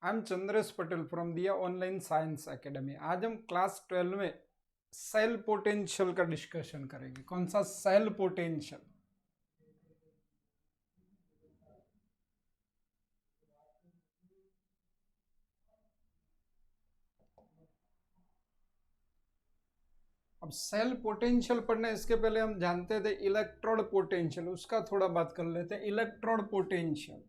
I am Chandresh Patel from दिया online science academy. आज हम क्लास 12 में सेल पोटेंशियल का डिस्कशन करेंगे। कौन सा? Cell potential. अब सेल पोटेंशियल पढ़ने इसके पहले हम जानते थे इलेक्ट्रोड पोटेंशियल, उसका थोड़ा बात कर लेते हैं। Electrode potential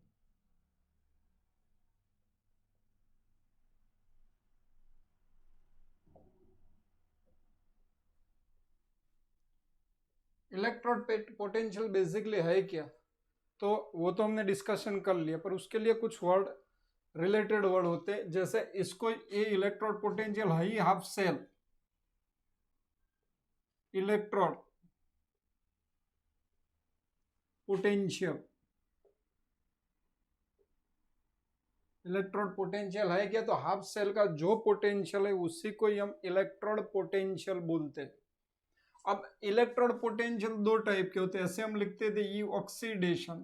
electrode potential basically है क्या? तो वो तो हमने डिस्कशन कर लिया, पर उसके लिए कुछ वर्ड रिलेटेड वर्ड होते हैं। जैसे इसको ये इलेक्ट्रोड पोटेंशियल है ही half cell electrode potential. Electrode potential है क्या? तो हाफ सेल का जो पोटेंशियल है उसी को ही हम इलेक्ट्रोड पोटेंशियल बोलते हैं। अब इलेक्ट्रोड पोटेंशियल दो टाइप के होते हैं, ऐसे हम लिखते थे ई ऑक्सीडेशन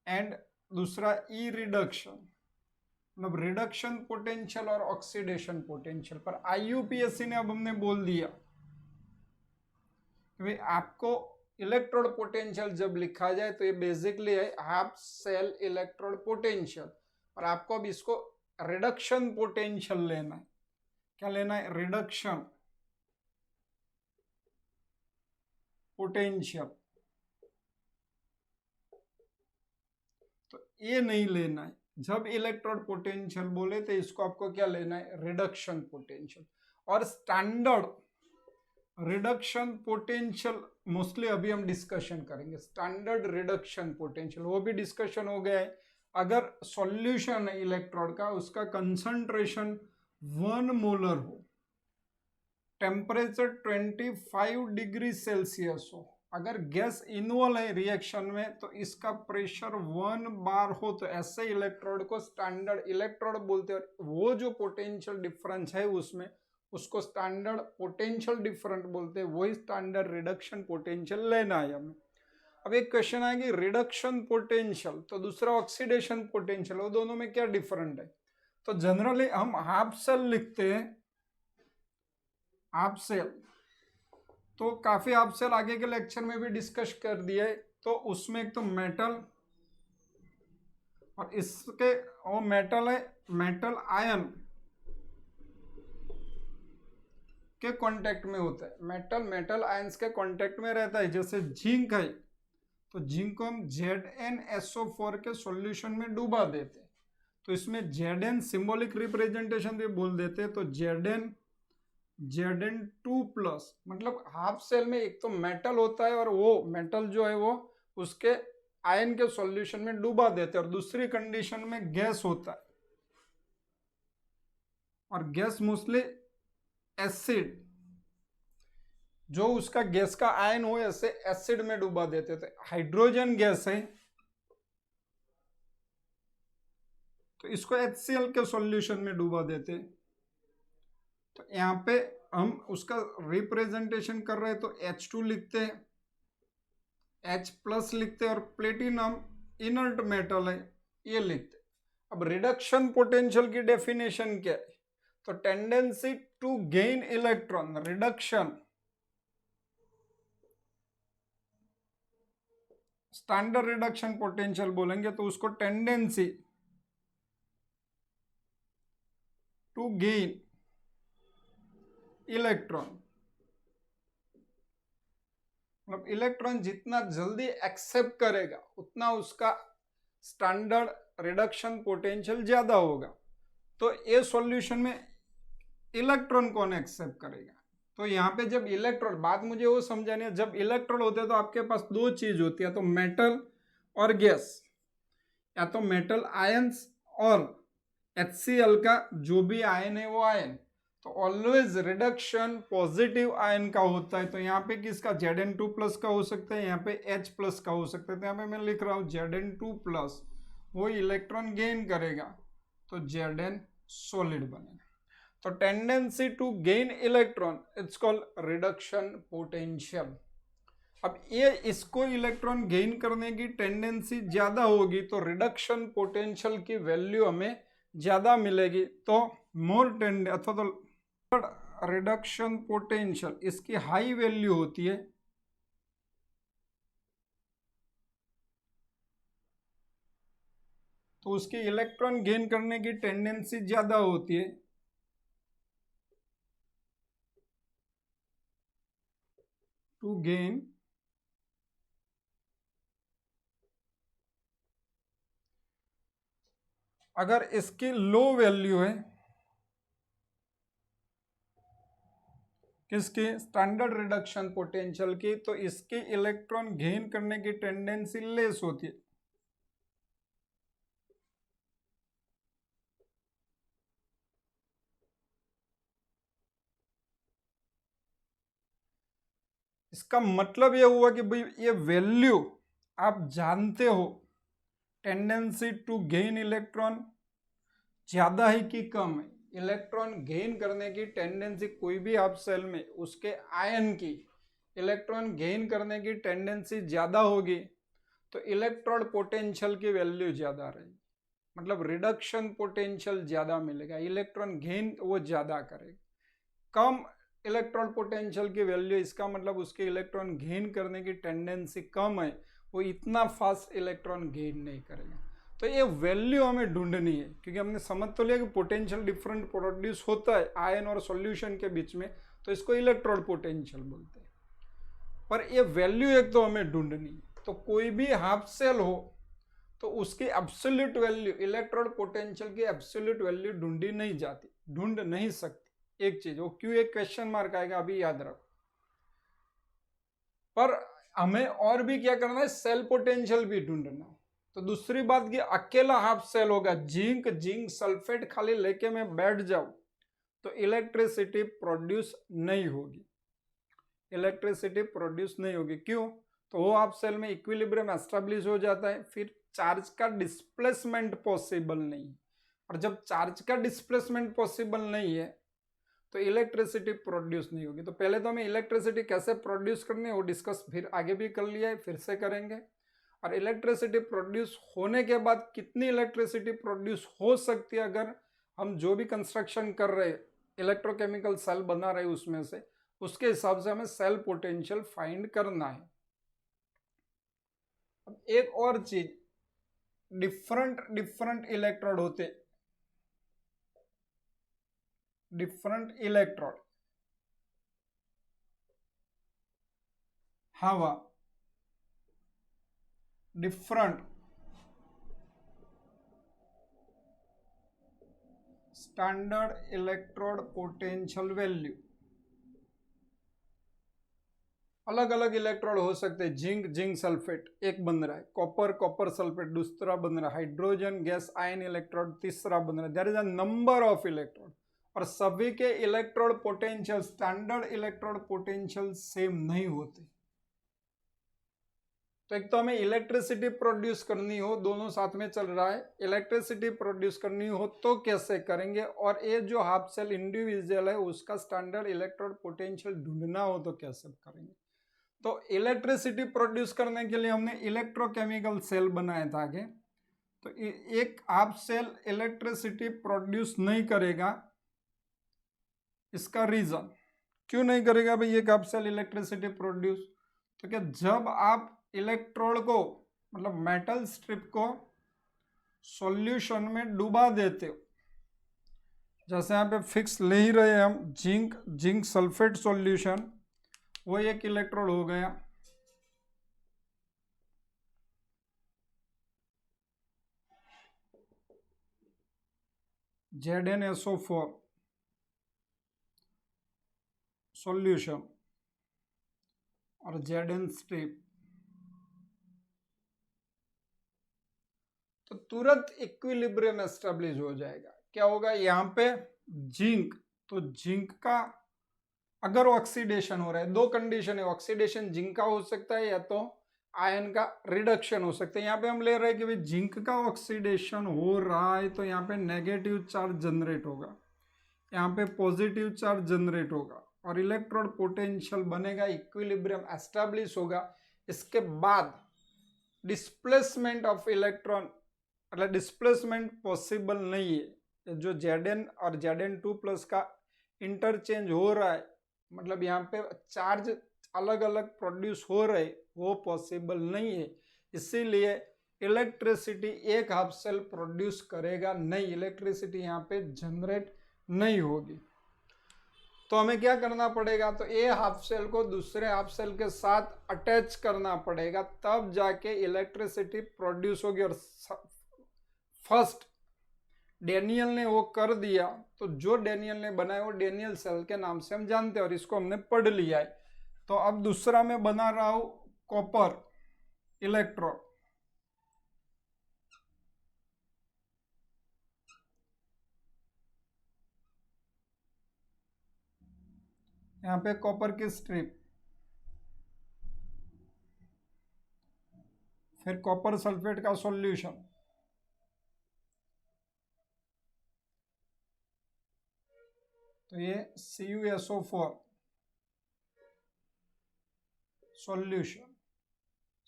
एंड दूसरा ई रिडक्शन। मतलब रिडक्शन पोटेंशियल और ऑक्सीडेशन पोटेंशियल। पर आईयूपीएससी ने अब हमने बोल दिया कि आपको इलेक्ट्रोड पोटेंशियल जब लिखा जाए तो ये बेसिकली है हाफ सेल इलेक्ट्रोड पोटेंशियल, और आपको अब इसको रिडक्शन पोटेंशियल लेना है। क्या लेना है? Reduction potential. तो ये नहीं लेना है। जब इलेक्ट्रोड पोटेंशियल बोले तो इसको आपको क्या लेना है? Reduction potential. और स्टैंडर्ड रिडक्शन पोटेंशियल मोस्टली अभी हम डिस्कशन करेंगे। स्टैंडर्ड रिडक्शन पोटेंशियल वो भी डिस्कशन हो गया है। अगर सॉल्यूशन है इलेक्ट्रोड का, उसका कंसंट्रेशन 1 मोलर हो, टेम्परेचर 25 डिग्री सेल्सियस हो, अगर गैस इन्वॉल्व है रिएक्शन में तो इसका प्रेशर 1 बार हो, तो ऐसे इलेक्ट्रोड को स्टैंडर्ड इलेक्ट्रोड बोलते हैं। वो जो पोटेंशियल डिफरेंस है उसमें उसको स्टैंडर्ड पोटेंशियल डिफरेंट बोलते हैं। वही स्टैंडर्ड रिडक्शन पोटेंशियल लेना है हमें। अब एक क्वेश्चन आएगी रिडक्शन पोटेंशियल तो दूसरा ऑक्सीडेशन पोटेंशियल, वो दोनों में क्या डिफरेंट है? तो जनरली हम हाफ सेल लिखते हैं, हाफ सेल। तो काफी हाफ सेल आगे के लेक्चर में भी डिस्कस कर दिया है। तो उसमें एक तो मेटल और इसके वो मेटल है, मेटल आयन के कांटेक्ट में होता है। मेटल मेटल आयंस के कांटेक्ट में रहता है। जैसे जिंक है तो जिंक को हम ZnSO4 के सॉल्यूशन में डुबा देते हैं, तो इसमें Zn सिंबॉलिक रिप्रेजेंटेशन भी बोल देते हैं। तो Zn2+, मतलब हाफ सेल में एक तो मेटल होता है और वो मेटल जो है वो उसके आयन के सॉल्यूशन में डुबा देते हैं, और दूसरी कंडीशन में गैस होता है, और गैस मोस्टली एसिड, जो उसका गैस का आयन हो ऐसे एसिड में डुबा देते थे। हाइड्रोजन गैस है तो इसको HCl के सॉल्यूशन में डुबा देते। तो यहाँ पे हम उसका रिप्रेजेंटेशन कर रहे हैं तो H2 लिखते हैं, H+ लिखते हैं, और प्लेटिनम इनर्ट मेटल है ये लिखते। अब रिडक्शन पोटेंशियल की डेफिनेशन क्या है? तो tendency to gain electron, reduction standard reduction potential बोलेंगे तो उसको टेंडेंसी टू गेन इलेक्ट्रॉन, मतलब इलेक्ट्रॉन जितना जल्दी एक्सेप्ट करेगा उतना उसका स्टैंडर्ड रिडक्शन पोटेंशियल ज्यादा होगा। तो ये सॉल्यूशन में इलेक्ट्रॉन कौन एक्सेप्ट करेगा? तो यहाँ पे जब इलेक्ट्रोड, बात मुझे वो समझानी है, जब इलेक्ट्रोड होते हैं तो आपके पास दो चीज होती है, तो मेटल और गैस, या तो मेटल आयंस और HCl का जो भी आयन है वो आयन। तो ऑलवेज रिडक्शन पॉजिटिव आयन का होता है। तो यहाँ पे किसका? Zn2+ का हो सकता है, यहाँ पे H+ का हो सकता है। तो यहाँ पे मैं लिख रहा हूँ Zn2+, वो इलेक्ट्रॉन गेन करेगा तो Zn सॉलिड बनेगा। तो tendency to gain electron it's called reduction potential. अब ये इसको इलेक्ट्रॉन गेन करने की टेंडेंसी ज्यादा होगी तो रिडक्शन पोटेंशियल की वैल्यू हमें ज़्यादा मिलेगी तो मोर टेंड अथवा तो रिडक्शन पोटेंशियल इसकी हाई वैल्यू होती है, तो उसकी इलेक्ट्रॉन गेन करने की टेंडेंसी ज़्यादा होती है। टू गेन अगर इसकी लो वैल्यू है किसकी, स्टैंडर्ड रिडक्शन पोटेंशियल की, तो इसकी इलेक्ट्रॉन गेन करने की टेंडेंसी लेस होती है। इसका मतलब यह हुआ कि भाई ये वैल्यू आप जानते हो, टेंडेंसी टू गेन इलेक्ट्रॉन ज्यादा है कि कम है। इलेक्ट्रॉन गेन करने की टेंडेंसी कोई भी हाफ सेल में उसके आयन की इलेक्ट्रॉन गेन करने की टेंडेंसी ज्यादा होगी तो इलेक्ट्रोड पोटेंशियल की वैल्यू ज्यादा रहेगी, मतलब रिडक्शन पोटेंशियल ज्यादा मिलेगा, इलेक्ट्रॉन गेन वो ज्यादा करेगा। कम इलेक्ट्रॉन पोटेंशियल की वैल्यू, इसका मतलब उसके इलेक्ट्रॉन गेन करने की टेंडेंसी कम है, वो इतना फास्ट इलेक्ट्रॉन गेन नहीं करेगा। तो ये वैल्यू हमें ढूंढनी है, क्योंकि हमने समझ तो लिया कि पोटेंशियल डिफरेंट प्रोड्यूस होता है आयन और सॉल्यूशन के बीच में, तो इसको इलेक्ट्रोड पोटेंशियल बोलते हैं। पर ये वैल्यू एक तो हमें ढूंढनी है। तो कोई भी हाफ सेल हो तो उसकी एब्सोल्यूट वैल्यू, इलेक्ट्रोड पोटेंशियल की एब्सोल्यूट वैल्यू ढूंढी नहीं जाती, ढूंढ नहीं सकती। एक चीज वो क्यों, एक क्वेश्चन मार्क आएगा, अभी याद रखो। पर हमें और भी क्या करना है, सेल पोटेंशियल भी ढूंढना है। तो दूसरी बात कि अकेला हाफ सेल होगा, जिंक सल्फेट खाली लेके मैं बैठ जाऊं तो इलेक्ट्रिसिटी प्रोड्यूस नहीं होगी, इलेक्ट्रिसिटी प्रोड्यूस नहीं होगी। क्यों, तो वो हाफ सेल में इक्विलिब्रियम एस्टेब्लिश हो जाता है, फिर चार्ज का डिस्प्लेसमेंट पॉसिबल नहीं है। और जब चार्ज का डिस्प्लेसमेंट पॉसिबल नहीं है तो इलेक्ट्रिसिटी प्रोड्यूस नहीं होगी। तो पहले तो हमें इलेक्ट्रिसिटी कैसे प्रोड्यूस करनी है वो डिस्कस फिर आगे भी कर लिया है, फिर से करेंगे। और इलेक्ट्रिसिटी प्रोड्यूस होने के बाद कितनी इलेक्ट्रिसिटी प्रोड्यूस हो सकती है, अगर हम जो भी कंस्ट्रक्शन कर रहे इलेक्ट्रोकेमिकल सेल बना रहे उसमें से, उसके हिसाब से हमें सेल पोटेंशियल फाइंड करना है। अब एक और चीज, डिफरेंट इलेक्ट्रोड होते, डिफरेंट इलेक्ट्रोड, हवा, different standard electrode potential value, अलग अलग इलेक्ट्रोड हो सकते हैं। जिंक सल्फेट एक बन रहा है, कॉपर सल्फेट दूसरा बन रहा है, हाइड्रोजन गैस आयन इलेक्ट्रोड तीसरा बन रहा है। There is a number of electrode, और सभी के electrode potential, standard electrode potential same नहीं होते। तो एक तो हमें इलेक्ट्रिसिटी प्रोड्यूस करनी हो, दोनों साथ में चल रहा है, इलेक्ट्रिसिटी प्रोड्यूस करनी हो तो कैसे करेंगे, और ये जो हाफ सेल इंडिविजुअल है उसका स्टैंडर्ड इलेक्ट्रोड पोटेंशियल ढूंढना हो तो कैसे करेंगे। तो इलेक्ट्रिसिटी प्रोड्यूस करने के लिए हमने इलेक्ट्रोकेमिकल सेल बनाए था आगे। तो एक हाफ सेल इलेक्ट्रिसिटी प्रोड्यूस नहीं करेगा, इसका रीजन क्यों नहीं करेगा भाई एक हाफ सेल इलेक्ट्रिसिटी प्रोड्यूस, तो क्या जब आप इलेक्ट्रोड को, मतलब मेटल स्ट्रिप को सॉल्यूशन में डुबा देते हो, जैसे यहाँ पे फिक्स ले ही रहे हैं हम, जिंक सल्फेट सॉल्यूशन, वो एक इलेक्ट्रोड हो गया। ZnSO4 सॉल्यूशन और Zn स्ट्रिप, तो तुरंत इक्विलिब्रियम एस्टेब्लिश हो जाएगा। क्या होगा यहाँ पे, जिंक, तो जिंक का अगर ऑक्सीडेशन हो रहा है, दो कंडीशन है, ऑक्सीडेशन जिंक का हो सकता है या तो आयन का रिडक्शन हो सकता है। यहाँ पे हम ले रहे हैं कि भाई जिंक का ऑक्सीडेशन हो रहा है तो यहाँ पे नेगेटिव चार्ज जनरेट होगा, यहाँ पे पॉजिटिव चार्ज जनरेट होगा, और इलेक्ट्रोड पोटेंशियल बनेगा, इक्विलिब्रियम एस्टेब्लिश होगा। इसके बाद डिस्प्लेसमेंट ऑफ इलेक्ट्रॉन, मतलब डिस्प्लेसमेंट पॉसिबल नहीं है, जो Zn और Zn2 प्लस का इंटरचेंज हो रहा है, मतलब यहाँ पे चार्ज अलग अलग प्रोड्यूस हो रहे, वो पॉसिबल नहीं है। इसीलिए इलेक्ट्रिसिटी एक हाफ सेल प्रोड्यूस करेगा नहीं, इलेक्ट्रिसिटी यहाँ पे जनरेट नहीं होगी। तो हमें क्या करना पड़ेगा, तो ए हाफ सेल को दूसरे हाफ सेल के साथ अटैच करना पड़ेगा, तब जाके इलेक्ट्रिसिटी प्रोड्यूस होगी। और फर्स्ट डेनियल ने वो कर दिया, तो जो डेनियल ने बनाया वो डेनियल सेल के नाम से हम जानते हैं और इसको हमने पढ़ लिया है। तो अब दूसरा मैं बना रहा हूं कॉपर इलेक्ट्रोड। यहाँ पे कॉपर की स्ट्रिप, फिर कॉपर सल्फेट का सॉल्यूशन, तो ये CuSO4 सॉल्यूशन,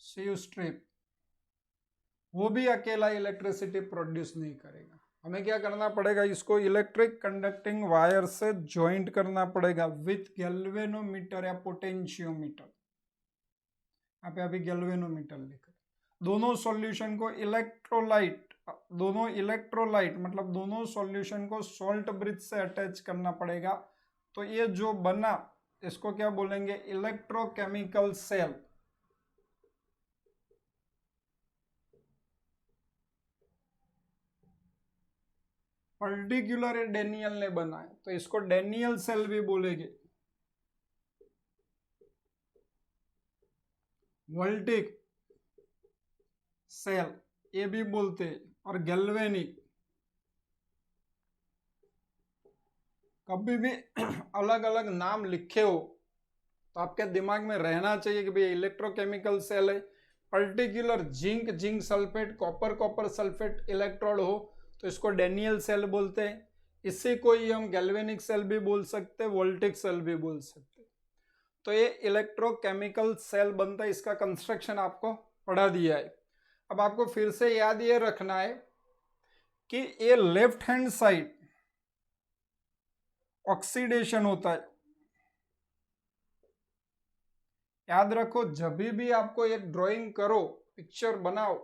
Cu स्ट्रिप, वो भी अकेला इलेक्ट्रिसिटी प्रोड्यूस नहीं करेगा। हमें क्या करना पड़ेगा, इसको इलेक्ट्रिक कंडक्टिंग वायर से ज्वाइंट करना पड़ेगा विथ गैल्वेनोमीटर या पोटेंशियोमीटर। यहाँ पे अभी गैल्वेनोमीटर लिखा। दोनों सॉल्यूशन को इलेक्ट्रोलाइट मतलब दोनों सॉल्यूशन को सॉल्ट ब्रिज से अटैच करना पड़ेगा। तो ये जो बना, इसको क्या बोलेंगे, इलेक्ट्रोकेमिकल सेल। पर्टिकुलर डेनियल ने बनाया, तो इसको डेनियल सेल भी बोलेंगे, वोल्टिक सेल ये भी बोलते हैं, और गैल्वेनिक। कभी भी अलग अलग नाम लिखे हो तो आपके दिमाग में रहना चाहिए कि भाई इलेक्ट्रोकेमिकल सेल है, particular zinc sulphate, copper sulphate electrode हो तो इसको डेनियल सेल बोलते हैं। इसी को ही हम गैल्वेनिक सेल भी बोल सकते हैं, वोल्टिक सेल भी बोल सकते हैं। तो ये इलेक्ट्रोकेमिकल सेल बनता है, इसका कंस्ट्रक्शन आपको पढ़ा दिया है। अब आपको फिर से याद ये रखना है कि ये लेफ्ट हैंड साइड ऑक्सीडेशन होता है। याद रखो, जब भी आपको एक ड्राइंग करो, पिक्चर बनाओ,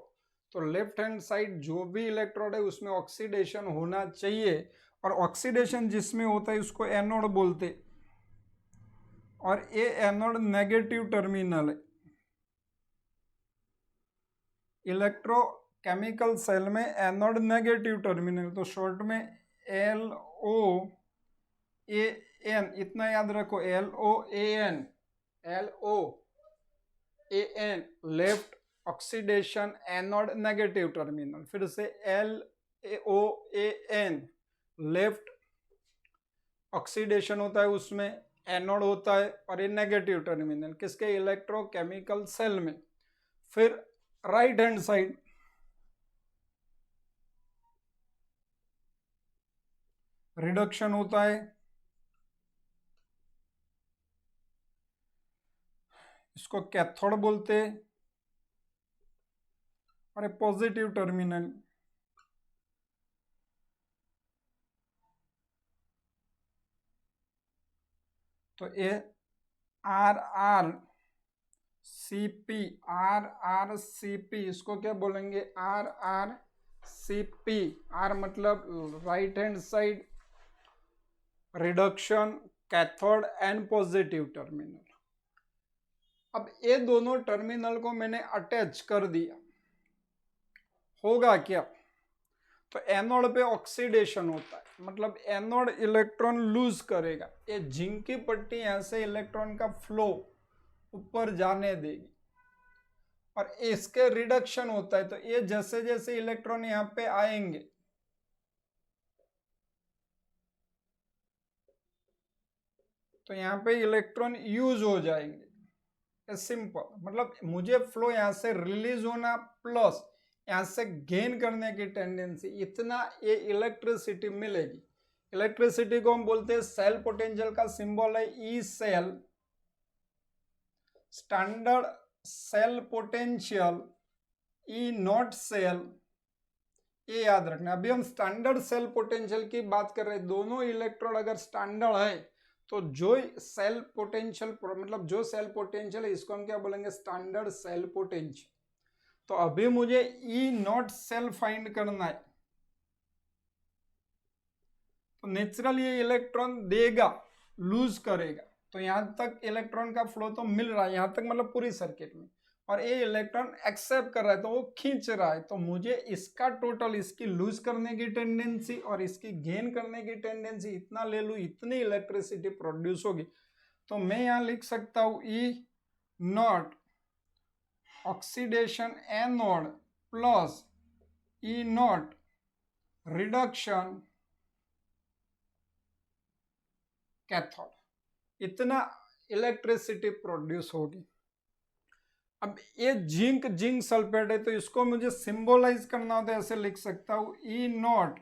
तो लेफ्ट हैंड साइड जो भी इलेक्ट्रोड है उसमें ऑक्सीडेशन होना चाहिए, और ऑक्सीडेशन जिसमें होता है उसको एनोड बोलते, और ये एनोड नेगेटिव टर्मिनल है। इलेक्ट्रोकेमिकल सेल में एनोड नेगेटिव टर्मिनल, तो शॉर्ट में LOAN, इतना याद रखो, LOAN left oxidation anode negative terminal. फिर से LOAN लेफ्ट ऑक्सीडेशन होता है, उसमें एनोड होता है, और ये नेगेटिव टर्मिनल किसके, इलेक्ट्रोकेमिकल सेल में। फिर राइट हैंड साइड रिडक्शन होता है, इसको कैथोड बोलते हैं, और ये पॉजिटिव टर्मिनल, तो ये RRCP, इसको क्या बोलेंगे, RRCP। R मतलब right hand side reduction, cathode and positive terminal. अब ये दोनों टर्मिनल को मैंने अटैच कर दिया, होगा क्या, तो एनोड पे ऑक्सीडेशन होता है, मतलब एनोड इलेक्ट्रॉन लूज करेगा, ये जिंक की पट्टी यहां से इलेक्ट्रॉन का फ्लो ऊपर जाने देगी, और इसके रिडक्शन होता है। तो ये जैसे जैसे इलेक्ट्रॉन यहाँ पे आएंगे, तो यहाँ पे इलेक्ट्रॉन यूज हो जाएंगे। सिंपल, मतलब मुझे फ्लो यहाँ से रिलीज होना प्लस यहाँ से गेन करने की टेंडेंसी, इतना ये इलेक्ट्रिसिटी मिलेगी। इलेक्ट्रिसिटी को हम बोलते हैं सेल पोटेंशियल, का सिंबल है E cell. Standard cell potential E naught cell ये याद रखना। अभी हम स्टैंडर्ड सेल पोटेंशियल की बात कर रहे हैं। दोनों इलेक्ट्रोड अगर स्टैंडर्ड है तो जो सेल पोटेंशियल मतलब जो सेल पोटेंशियल है इसको हम क्या बोलेंगे, स्टैंडर्ड सेल पोटेंशियल। तो अभी मुझे ई नॉट सेल फाइंड करना है। तो नेचुरल ये इलेक्ट्रॉन देगा, लूज करेगा। तो यहां तक इलेक्ट्रॉन का फ्लो तो मिल रहा है, यहां तक मतलब पूरी सर्किट में, और ये इलेक्ट्रॉन एक्सेप्ट कर रहा है तो वो खींच रहा है। तो मुझे इसका टोटल, इसकी लूज करने की टेंडेंसी और इसकी गेन करने की टेंडेंसी इतना ले लूँ, इतनी इलेक्ट्रिसिटी प्रोड्यूस होगी। तो मैं यहाँ लिख सकता हूँ E naught oxidation anode plus E naught reduction cathode, इतना इलेक्ट्रिसिटी प्रोड्यूस होगी। अब ये जिंक सल्फेट है तो इसको मुझे सिंबलाइज करना होता है, ऐसे लिख सकता हूँ ई नॉट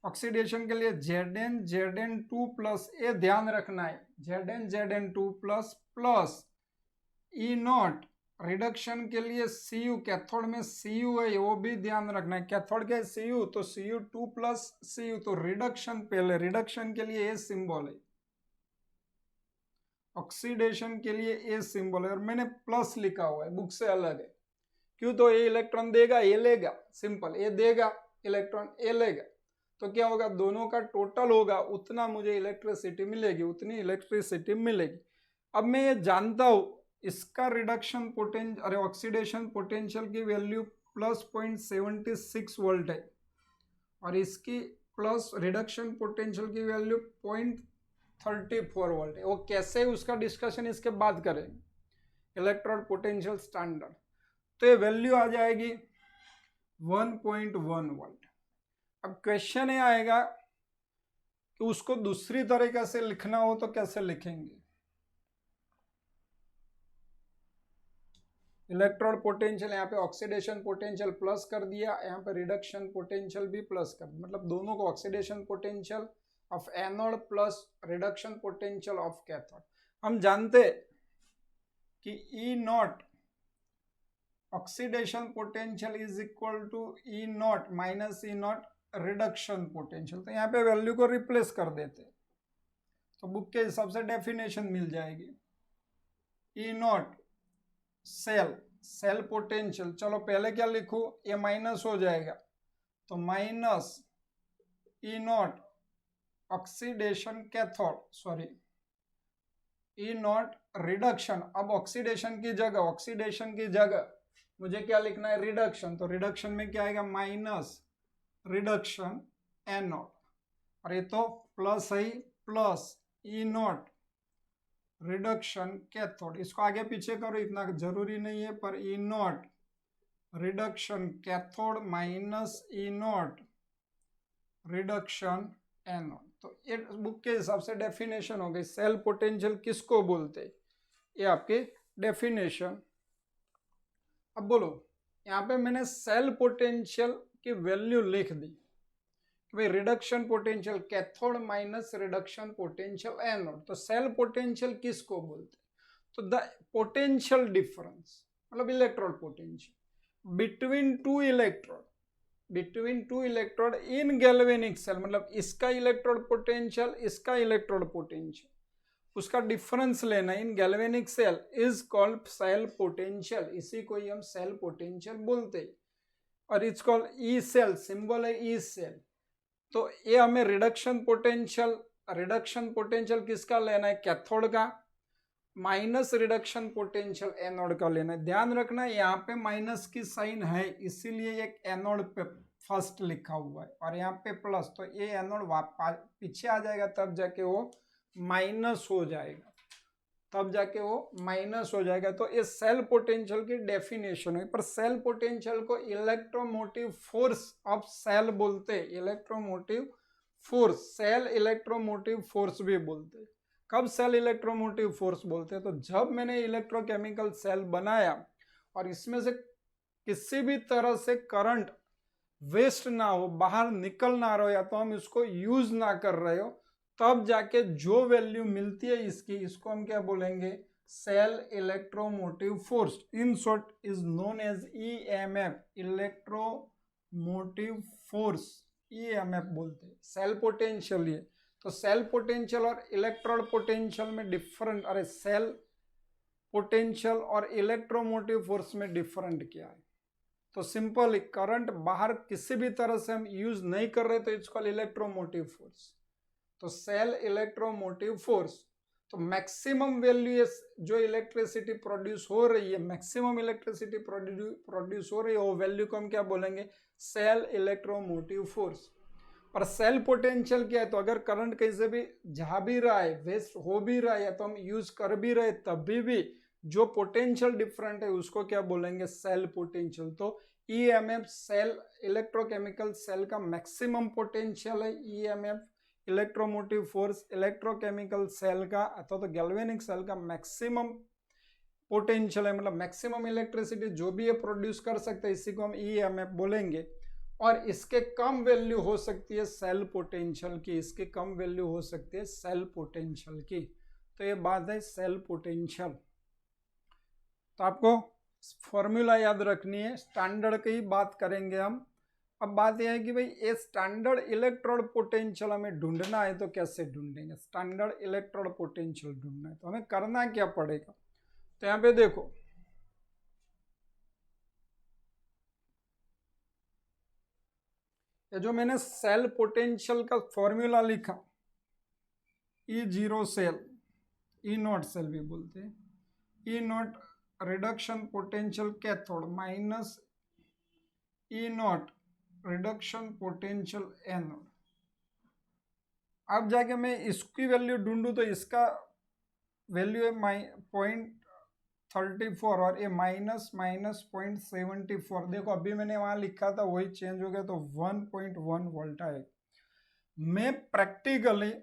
ऑक्सीडेशन के लिए Zn2 प्लस, ये ध्यान रखना है Zn2 plus plus E naught reduction के लिए Cu, कैथोड में Cu है वो भी ध्यान रखना है। कैथोड के Cu तो Cu2 प्लस Cu, तो रिडक्शन पहले, रिडक्शन के लिए ये सिंबल है, ऑक्सीडेशन के लिए ए सिंबल है, और मैंने प्लस लिखा हुआ है, बुक से अलग है। क्यों? तो ये इलेक्ट्रॉन देगा, ये लेगा, सिंपल, ये देगा इलेक्ट्रॉन, ये लेगा, तो क्या होगा, दोनों का टोटल होगा, उतना मुझे इलेक्ट्रिसिटी मिलेगी, उतनी इलेक्ट्रिसिटी मिलेगी। अब मैं ये जानता हूं इसका रिडक्शन पोटेंशियल, अरे ऑक्सीडेशन पोटेंशियल की वैल्यू प्लस 0.76 वोल्ट है, और इसकी प्लस रिडक्शन पोटेंशियल की वैल्यू 0.34 वोल्ट है। वो कैसे, उसका डिस्कशन इसके बाद करेंगे। इलेक्ट्रोड पोटेंशियल स्टैंडर्ड, तो ये वैल्यू आ जाएगी 1.1 वोल्ट। अब क्वेश्चन ये आएगा कि उसको दूसरी तरीके से लिखना हो तो कैसे लिखेंगे। इलेक्ट्रोड पोटेंशियल, यहाँ पे ऑक्सीडेशन पोटेंशियल प्लस कर दिया, यहाँ पे रिडक्शन पोटेंशियल भी प्लस कर दिया, मतलब दोनों को oxidation potential of anode plus reduction potential of cathode. हम जानते कि E naught oxidation potential is equal to E naught minus E naught reduction potential. तो यहाँ पे वैल्यू को रिप्लेस कर देते तो बुक के हिसाब से डेफिनेशन मिल जाएगी। ई नॉट सेल पोटेंशियल, चलो पहले क्या लिखूं, ये माइनस हो जाएगा, तो minus E naught oxidation cathode, sorry ई नॉट रिडक्शन। अब ऑक्सीडेशन की जगह मुझे क्या लिखना है, रिडक्शन, तो रिडक्शन में क्या आएगा, माइनस रिडक्शन एनोड, और ये तो प्लस है, plus E naught reduction cathode. इसको आगे पीछे करो, इतना जरूरी नहीं है, पर E naught reduction cathode minus E naught reduction anode. तो ये बुक के हिसाब से डेफिनेशन हो गई। सेल पोटेंशियल किसको बोलते, ये आपके डेफिनेशन। अब बोलो, यहाँ पे मैंने सेल पोटेंशियल की वैल्यू लिख दी कि भाई reduction potential cathode minus reduction potential anode. तो सेल पोटेंशियल किसको बोलते, तो द पोटेंशियल डिफरेंस, मतलब electrode potential between two electrode in galvanic cell, मतलब इसका इलेक्ट्रोड पोटेंशियल, इसका इलेक्ट्रोड पोटेंशियल, उसका डिफरेंस लेना in galvanic cell is called cell potential. इसी को ही हम सेल पोटेंशियल बोलते हैं, और it's called E cell, symbol है ई सेल। तो ये हमें रिडक्शन पोटेंशियल किसका लेना है, कैथोड का, माइनस रिडक्शन पोटेंशियल एनोड का लेना है। ध्यान रखना यहाँ पे माइनस की साइन है, इसीलिए एक एनोड पे फर्स्ट लिखा हुआ है, और यहाँ पे प्लस, तो ये एनोड पीछे आ जाएगा, तब जाके वो माइनस हो जाएगा, तो ये सेल पोटेंशियल की डेफिनेशन है। पर सेल पोटेंशियल को इलेक्ट्रोमोटिव फोर्स ऑफ सेल बोलते हैं, electromotive force, cell electromotive force भी बोलते हैं। कब सेल इलेक्ट्रोमोटिव फोर्स बोलते हैं, तो जब मैंने इलेक्ट्रोकेमिकल सेल बनाया और इसमें से किसी भी तरह से करंट वेस्ट ना हो, बाहर निकल ना रहो, या तो हम इसको यूज ना कर रहे हो, तब जाके जो वैल्यू मिलती है इसकी, इसको हम क्या बोलेंगे, cell electromotive force, in short is known as EMF, electromotive force EMF बोलते हैं, सेल पोटेंशियल ये। तो सेल पोटेंशियल और इलेक्ट्रोड पोटेंशियल में डिफरेंट, अरे सेल पोटेंशियल और इलेक्ट्रोमोटिव फोर्स में डिफरेंट क्या है? तो सिंपल, करंट बाहर किसी भी तरह से हम यूज नहीं कर रहे तो इट्स कॉल्ड इलेक्ट्रोमोटिव फोर्स। तो सेल इलेक्ट्रोमोटिव फोर्स, तो मैक्सिमम वैल्यू जो इलेक्ट्रिसिटी प्रोड्यूस हो रही है, मैक्सिमम इलेक्ट्रिसिटी प्रोड्यूस हो रही है, वो वैल्यू को हम क्या बोलेंगे? Cell electromotive force. और सेल पोटेंशियल क्या है? तो अगर करंट कहीं से भी जा भी रहा है, वेस्ट हो भी रहा है, तो हम यूज कर भी रहे तभी भी जो पोटेंशियल डिफरेंट है उसको क्या बोलेंगे? Cell potential. तो ईएमएफ सेल इलेक्ट्रोकेमिकल सेल का मैक्सिमम पोटेंशियल है, EMF electromotive force electrochemical cell का अथवा तो गैल्वेनिक सेल का मैक्सिमम पोटेंशियल है, मतलब मैक्सिमम इलेक्ट्रिसिटी जो भी ये प्रोड्यूस कर सकते हैं, इसी को हम ईएमएफ बोलेंगे। और इसके कम वैल्यू हो सकती है सेल पोटेंशियल की, इसके कम वैल्यू हो सकती है सेल पोटेंशियल की। तो ये बात है सेल पोटेंशियल। तो आपको फॉर्मूला याद रखनी है, स्टैंडर्ड की बात करेंगे हम। अब बात यह है कि भाई ये स्टैंडर्ड इलेक्ट्रोड पोटेंशियल हमें ढूंढना है, तो कैसे ढूंढेंगे? स्टैंडर्ड इलेक्ट्रोड पोटेंशियल ढूंढना है तो हमें करना क्या पड़ेगा? तो यहाँ पे देखो, ये जो मैंने सेल पोटेंशियल का फॉर्मूला लिखा, E0 सेल, E0 सेल भी बोलते हैं, E0 reduction potential cathode minus E0 reduction potential anode. अब जाके मैं इसकी वैल्यू ढूंढूं तो इसका वैल्यू है 0.34 और ये --0.74। देखो अभी मैंने वहां लिखा था वही चेंज हो गया, तो 1.1 वोल्ट आएगा। मैं प्रैक्टिकली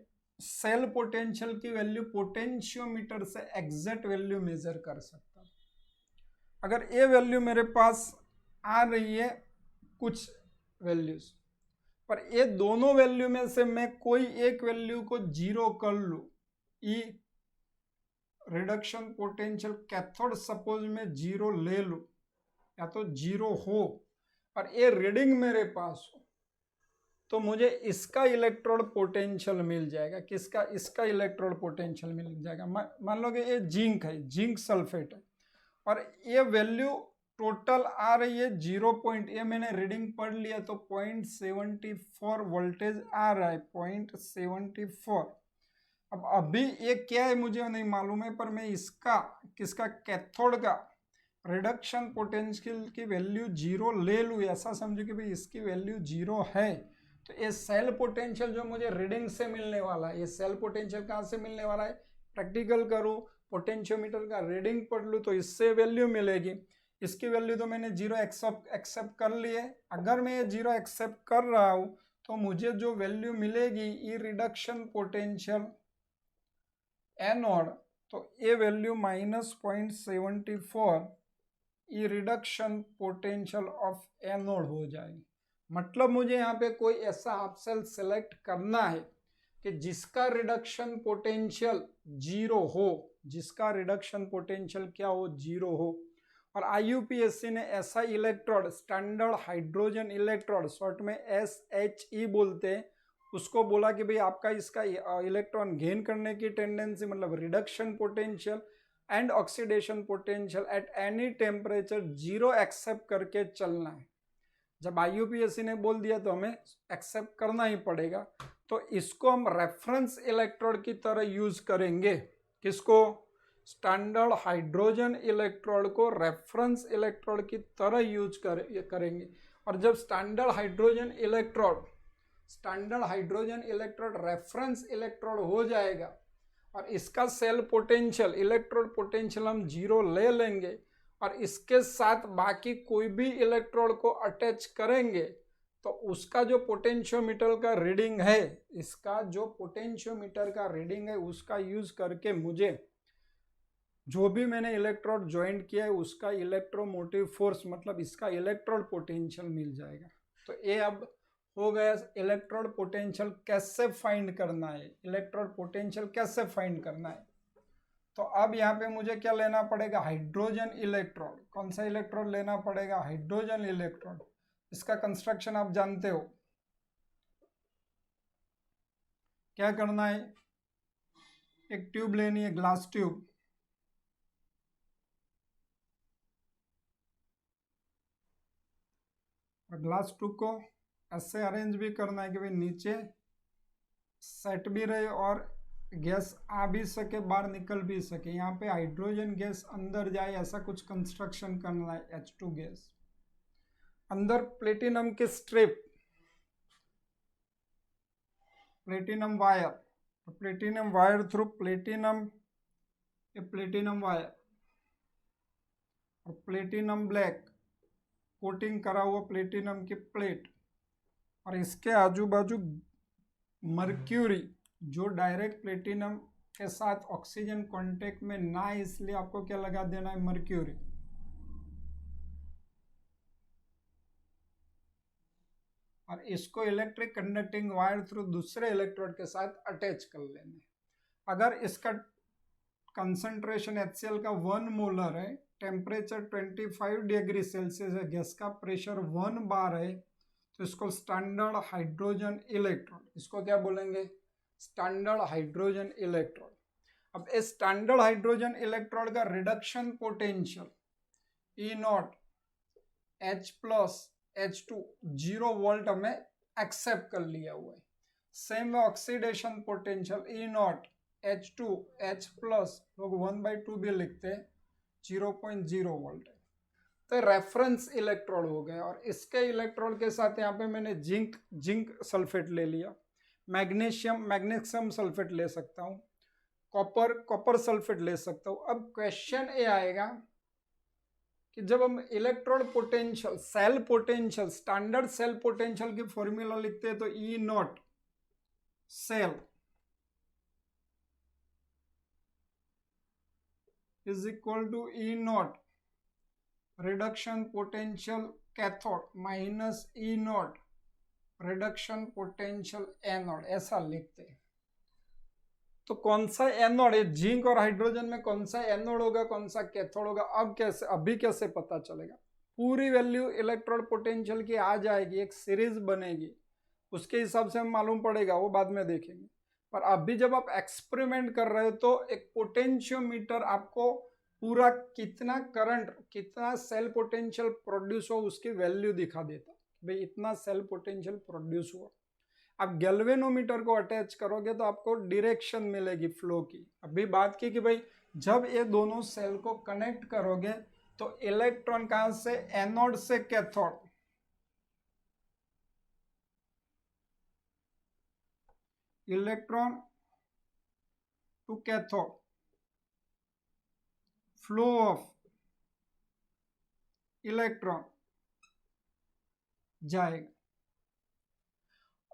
सेल पोटेंशियल की वैल्यू पोटेंशियोमीटर से एग्जैक्ट वैल्यू मेजर कर सकता हूं। अगर ये वैल्यू मेरे पास आ रही है कुछ वैल्यूज, पर ये दोनों वैल्यू में से मैं कोई एक वैल्यू को जीरो कर लूं, ई रिडक्शन पोटेंशियल कैथोड सपोज में जीरो ले लूं या तो जीरो हो और ये रीडिंग मेरे पास हो, तो मुझे इसका इलेक्ट्रोड पोटेंशियल मिल जाएगा। किसका? इसका इलेक्ट्रोड पोटेंशियल मिल जाएगा। मान लो कि ये जिंक है, जिंक सल्फेट है, और ये वैल्यू टोटल आ रही है 0. ये मैंने रीडिंग पढ़ लिया तो 0.74 वोल्टेज आ रहा है, 0.74। अब अभी ये क्या है मुझे नहीं मालूम है, पर मैं इसका किसका कैथोड का रिडक्शन पोटेंशियल की वैल्यू जीरो ले लूँ, ऐसा समझो कि भाई इसकी वैल्यू जीरो है, तो ये सेल पोटेंशियल जो मुझे रीडिंग से मिलने वाला है, ये सेल पोटेंशियल कहाँ से मिलने वाला है? प्रैक्टिकल करूँ, पोटेंशियोमीटर का रीडिंग पढ़ लूँ तो इससे वैल्यू मिलेगी। इसकी वैल्यू तो मैंने जीरो एक्सेप्ट कर ली है। अगर मैं ये जीरो एक्सेप्ट कर रहा हूँ तो मुझे जो वैल्यू मिलेगी ई रिडक्शन पोटेंशियल एनोड, तो ये value -0.74 E reduction potential of anode हो जाएगी। मतलब मुझे यहाँ पे कोई ऐसा हाफ सेल सेलेक्ट करना है कि जिसका रिडक्शन पोटेंशियल जीरो हो, जिसका रिडक्शन पोटेंशियल क्या हो? जीरो हो। और IUPAC ने ऐसा electrode, standard hydrogen electrode, short में SHE बोलते हैं, उसको बोला कि भाई आपका इसका इलेक्ट्रॉन गेन करने की टेंडेंसी, मतलब reduction potential and oxidation potential at any temperature zero accept करके चलना है। जब IUPAC ने बोल दिया तो हमें एक्सेप्ट करना ही पड़ेगा। तो इसको हम रेफरेंस इलेक्ट्रोड की तरह यूज करेंगे। किसको? स्टैंडर्ड हाइड्रोजन इलेक्ट्रोड को रेफरेंस इलेक्ट्रोड की तरह यूज करेंगे। और जब standard hydrogen electrode reference electrode हो जाएगा और इसका सेल पोटेंशियल, इलेक्ट्रोड पोटेंशियल हम जीरो ले लेंगे और इसके साथ बाकी कोई भी इलेक्ट्रोड को अटैच करेंगे, तो उसका जो पोटेंशियोमीटर का रीडिंग है, इसका जो पोटेंशियोमीटर का रीडिंग है उसका यूज करके मुझे जो भी मैंने इलेक्ट्रोड ज्वाइंट किया है उसका इलेक्ट्रोमोटिव फोर्स, मतलब इसका इलेक्ट्रोड पोटेंशियल मिल जाएगा। तो ये अब हो गया इलेक्ट्रोड पोटेंशियल कैसे फाइंड करना है, इलेक्ट्रोड पोटेंशियल कैसे फाइंड करना है। तो अब यहाँ पे मुझे क्या लेना पड़ेगा? Hydrogen electrode. कौन सा इलेक्ट्रोड लेना पड़ेगा? Hydrogen electrode. इसका कंस्ट्रक्शन आप जानते हो, क्या करना है, एक ट्यूब लेनी है, ग्लास ट्यूब, और ग्लास ट्यूब को ऐसे अरेंज भी करना है कि भाई नीचे सेट भी रहे और गैस आ भी सके, बाहर निकल भी सके। यहाँ पे हाइड्रोजन गैस अंदर जाए ऐसा कुछ कंस्ट्रक्शन करना है। H2 गैस, अंदर प्लेटिनम के strip, platinum wire, platinum wire through platinum, ये प्लेटिनम वायर और प्लेटिनम ब्लैक, कोटिंग करा हुआ प्लेटिनम की प्लेट, और इसके आजू बाजू मर्क्यूरी जो डायरेक्ट प्लेटिनम के साथ ऑक्सीजन कांटेक्ट में ना है, इसलिए आपको क्या लगा देना है, मर्क्यूरी। और इसको इलेक्ट्रिक कंडक्टिंग वायर थ्रू दूसरे इलेक्ट्रोड के साथ अटैच कर लेना। अगर इसका कंसंट्रेशन HCl का 1 मोलर है, टेम्परेचर 25 डिग्री सेल्सियस है, गैस का प्रेशर 1 बार है, तो इसको स्टैंडर्ड हाइड्रोजन इलेक्ट्रोड, इसको क्या बोलेंगे, स्टैंडर्ड हाइड्रोजन इलेक्ट्रोड। अब इस स्टैंडर्ड हाइड्रोजन इलेक्ट्रोड का reduction potential E0 H+H2 0 volt हमें एक्सेप्ट कर लिया हुआ है। सेम में oxidation potential E0 H2 H+ लोग 1/2 भी लिखते हैं, 0.0 वोल्ट है। तो रेफरेंस इलेक्ट्रोड हो गए, और इसके इलेक्ट्रोड के साथ यहाँ पे मैंने जिंक सल्फेट ले लिया, मैग्नीशियम सल्फेट ले सकता हूँ, कॉपर सल्फेट ले सकता हूँ। अब क्वेश्चन ये आएगा कि जब हम electrode potential, cell potential, standard cell potential की फॉर्मूला लिखते हैं तो E0 cell is equal to E0 reduction potential cathode minus E0 reduction potential anode, ऐसा लिखते हैं। तो कौन सा एनोड है, जिंक और हाइड्रोजन में कौन सा एनोड होगा, कौन सा कैथोड होगा, अब कैसे, अभी कैसे पता चलेगा? पूरी वैल्यू इलेक्ट्रोड पोटेंशियल की आ जाएगी, एक सीरीज बनेगी, उसके हिसाब से हम मालूम पड़ेगा, वो बाद में देखेंगे। पर अभी जब आप एक्सपेरिमेंट कर रहे हो तो एक पोटेंशियोमीटर आपको पूरा कितना करंट, कितना सेल पोटेंशियल प्रोड्यूस हो उसकी वैल्यू दिखा देता, भाई इतना सेल पोटेंशियल प्रोड्यूस हुआ। आप गैल्वेनोमीटर को अटैच करोगे तो आपको डायरेक्शन मिलेगी फ्लो की। अभी बात की कि भाई जब ये दोनों सेल को कनेक्ट करोगे तो इलेक्ट्रॉन कहां से, एनोड से cathode, electron to cathode, flow of electron जाएगा,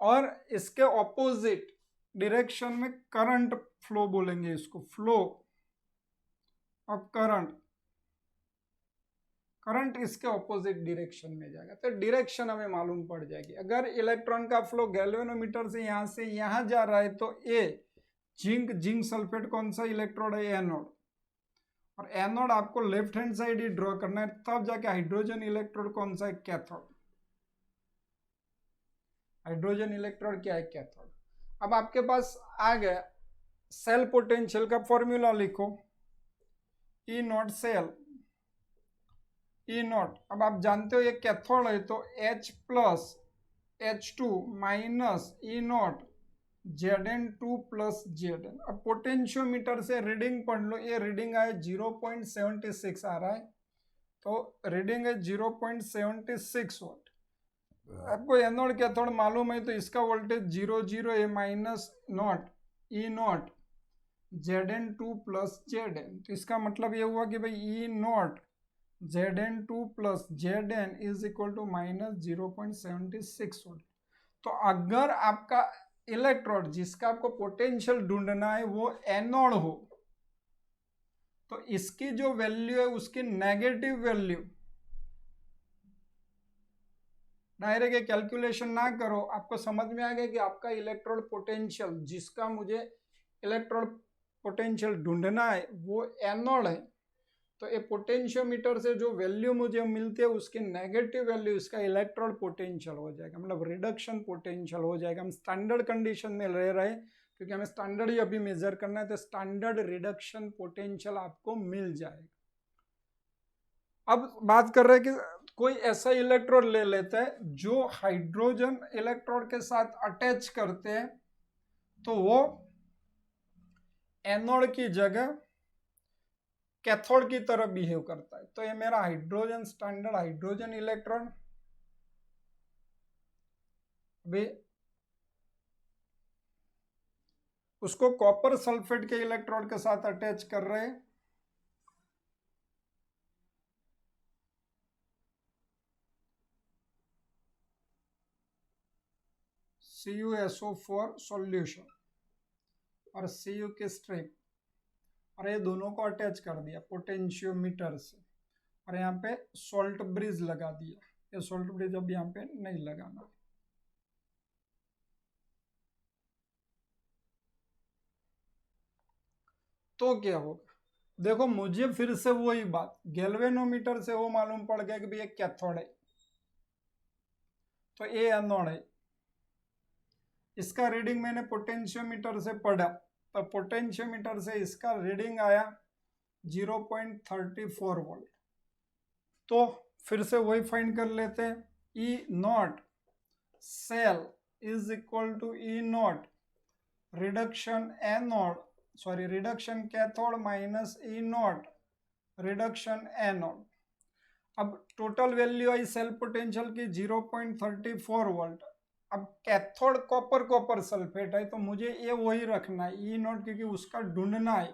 और इसके ऑपोजिट डायरेक्शन में करंट फ्लो बोलेंगे इसको, फ्लो ऑफ करंट इसके ऑपोजिट डायरेक्शन में जाएगा, तो डायरेक्शन हमें मालूम पड़ जाएगी। अगर इलेक्ट्रॉन का फ्लो गैल्वेनोमीटर से यहां जा रहा है तो ए जिंक सल्फेट कौन सा इलेक्ट्रोड है, एनोड, और एनोड आपको लेफ्ट हैंड साइड ही ड्रॉ करना है, तब जाके हाइड्रोजन इलेक्ट्रोड कौन सा है, कैथोड। हाइड्रोजन इलेक्ट्रोड क्या है, कैथोड। अब आपके पास आ गया सेल पोटेंशियल का फॉर्मूला, लिखो E0 सेल, E0, अब आप जानते हो ये कैथोड है तो H+H2 minus E0 Zn2 plus Zn। अब पोटेंशियोमीटर से रीडिंग पढ़ लो, ये रीडिंग आए 0.76 आ रहा है, तो रीडिंग है 0.76 वोल्ट। आपको एनोड कैथोड मालूम है तो इसका वोल्टेज 0 है minus not E0 Zn2 plus Zn, तो इसका मतलब ये हुआ कि भाई E0 Zn2 plus Zn is equal to minus 0.76 volt. तो अगर आपका इलेक्ट्रोड जिसका आपको पोटेंशियल ढूंढना है वो एनोड हो तो इसकी जो वैल्यू है उसकी नेगेटिव वैल्यू, डायरेक्ट कैलकुलेशन ना करो, आपको समझ में आ गया कि आपका इलेक्ट्रोड पोटेंशियल जिसका मुझे इलेक्ट्रोड पोटेंशियल ढूंढना है वो एनोड है, तो ये पोटेंशियोमीटर से जो वैल्यू मुझे मिलती है उसकी नेगेटिव वैल्यू इसका इलेक्ट्रोड पोटेंशियल हो जाएगा, मतलब रिडक्शन पोटेंशियल हो जाएगा। हम स्टैंडर्ड कंडीशन में रह रहे क्योंकि हमें स्टैंडर्ड ही अभी मेजर करना है, तो स्टैंडर्ड रिडक्शन पोटेंशियल आपको मिल जाएगा। अब बात कर रहे हैं कि कोई ऐसा इलेक्ट्रोड ले लेते हैं जो हाइड्रोजन इलेक्ट्रोड के साथ अटैच करते हैं, तो वो एनोड की जगह कैथोड की तरह बिहेव करता है। तो ये मेरा हाइड्रोजन स्टैंडर्ड हाइड्रोजन इलेक्ट्रॉन, अभी उसको कॉपर सल्फेट के इलेक्ट्रोड के साथ अटैच कर रहे हैं। CuSO4 सॉल्यूशन और Cu की स्ट्रिप, और ये दोनों को अटैच कर दिया पोटेंशियोमीटर से, और यहाँ पे सॉल्ट ब्रिज लगा दिया। ये सॉल्ट ब्रिज अब यहाँ पे नहीं लगाना। तो क्या होगा, देखो मुझे फिर से वही बात, गैल्वेनोमीटर से वो मालूम पड़ गया कि भैया कैथोड है, तो ये एनोड है। इसका रीडिंग मैंने पोटेंशियोमीटर से पढ़ा, तो पोटेंशियोमीटर से इसका रीडिंग आया 0.34 वोल्ट। तो फिर से वही फाइंड कर लेते हैं, E naught cell is equal to E naught reduction anode, sorry reduction cathode minus E naught reduction anode. अब total value I cell potential की 0.34 वोल्ट। अब कैथोड कॉपर कॉपर सल्फेट है, तो मुझे ये वही रखना है ई नॉट, क्योंकि उसका ढूंढना है।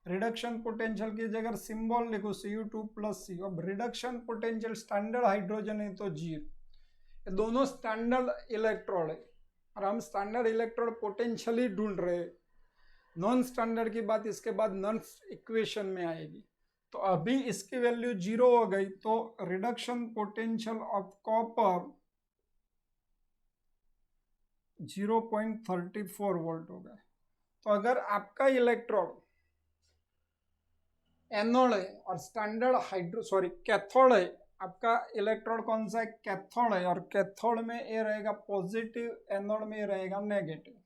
रिडक्शन पोटेंशियल की जगह सिंबल लिखो Cu2 + Cu। अब रिडक्शन पोटेंशियल स्टैंडर्ड हाइड्रोजन है तो 0, ये दोनों स्टैंडर्ड इलेक्ट्रोड है, और हम स्टैंडर्ड इलेक्ट्रोड पोटेंशियल ही ढूंढ रहे हैं। नॉन स्टैंडर्ड की बात इसके बाद नॉन इक्वेशन में आएगी। तो अभी इसकी वैल्यू 0 हो गई, तो reduction potential of copper 0.34 volt हो गया। तो अगर आपका इलेक्ट्रोड एनोड है और स्टैंडर्ड कैथोड है, आपका इलेक्ट्रोड कौन सा है, कैथोड है, और कैथोड में ये रहेगा पॉजिटिव, एनोड में ये रहेगा नेगेटिव।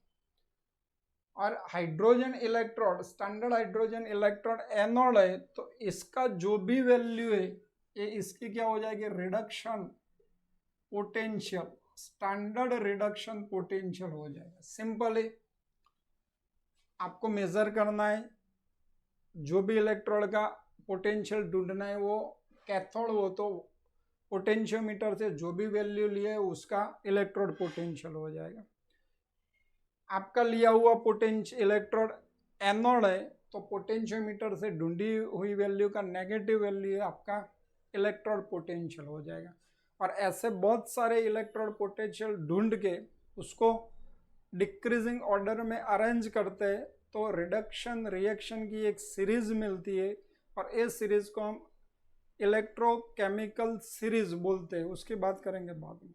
और hydrogen electrode standard hydrogen electrode anode है, तो इसका जो भी वैल्यू है ये इसकी क्या हो जाएगी, reduction potential, standard reduction potential हो जाएगा। सिंपल है, आपको मेजर करना है, जो भी इलेक्ट्रोड का पोटेंशियल ढूंढना है, वो कैथोड हो तो पोटेंशियोमीटर से जो भी वैल्यू लिए उसका इलेक्ट्रोड पोटेंशियल हो जाएगा। आपका लिया हुआ पोटेंशियल इलेक्ट्रोड एनोड है, तो पोटेंशियोमीटर से ढूंढी हुई वैल्यू का नेगेटिव वैल्यू आपका इलेक्ट्रोड पोटेंशियल हो जाएगा। और ऐसे बहुत सारे इलेक्ट्रोड पोटेंशियल ढूंढ के उसको डिक्रीजिंग ऑर्डर में अरेंज करते हैं, तो रिडक्शन रिएक्शन की एक सीरीज मिलती है, और इस सीरीज को हम इलेक्ट्रोकेमिकल सीरीज बोलते हैं। उसकी बात करेंगे बाद में।